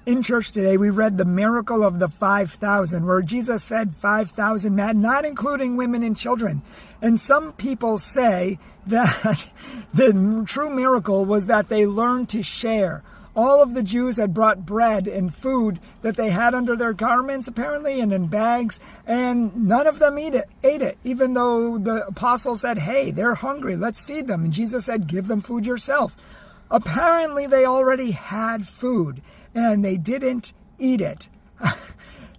In church today, we read the miracle of the 5,000, where Jesus fed 5,000 men, not including women and children. And some people say that the true miracle was that they learned to share. All of the Jews had brought bread and food that they had under their garments, apparently, and in bags, and none of them ate it, even though the apostles said, hey, they're hungry, let's feed them. And Jesus said, give them food yourself. Apparently, they already had food, and they didn't eat it.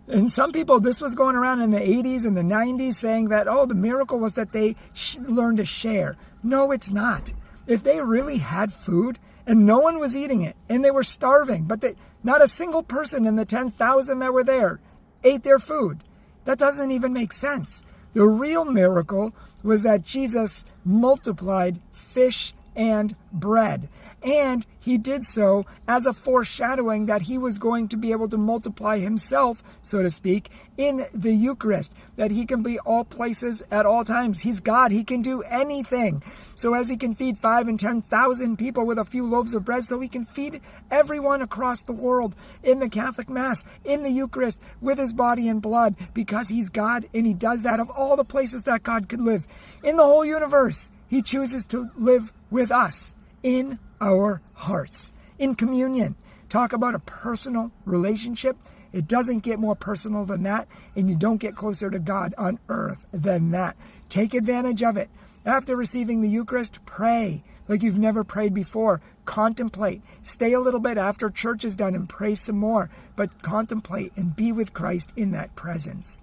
And some people, this was going around in the 80s and the 90s saying that, the miracle was that they learned to share. No, it's not. If they really had food and no one was eating it and they were starving, but not a single person in the 10,000 that were there ate their food, that doesn't even make sense. The real miracle was that Jesus multiplied fish and bread. And he did so as a foreshadowing that he was going to be able to multiply himself, so to speak, in the Eucharist, that he can be all places at all times. He's God. He can do anything. So as he can feed 5,000 and 10,000 people with a few loaves of bread, so he can feed everyone across the world in the Catholic Mass, in the Eucharist, with his body and blood, because he's God, and he does that of all the places that God could live. In the whole universe, he chooses to live with us in our hearts, in communion. Talk about a personal relationship. It doesn't get more personal than that, and you don't get closer to God on earth than that. Take advantage of it. After receiving the Eucharist, pray like you've never prayed before. Contemplate. Stay a little bit after church is done and pray some more, but contemplate and be with Christ in that presence.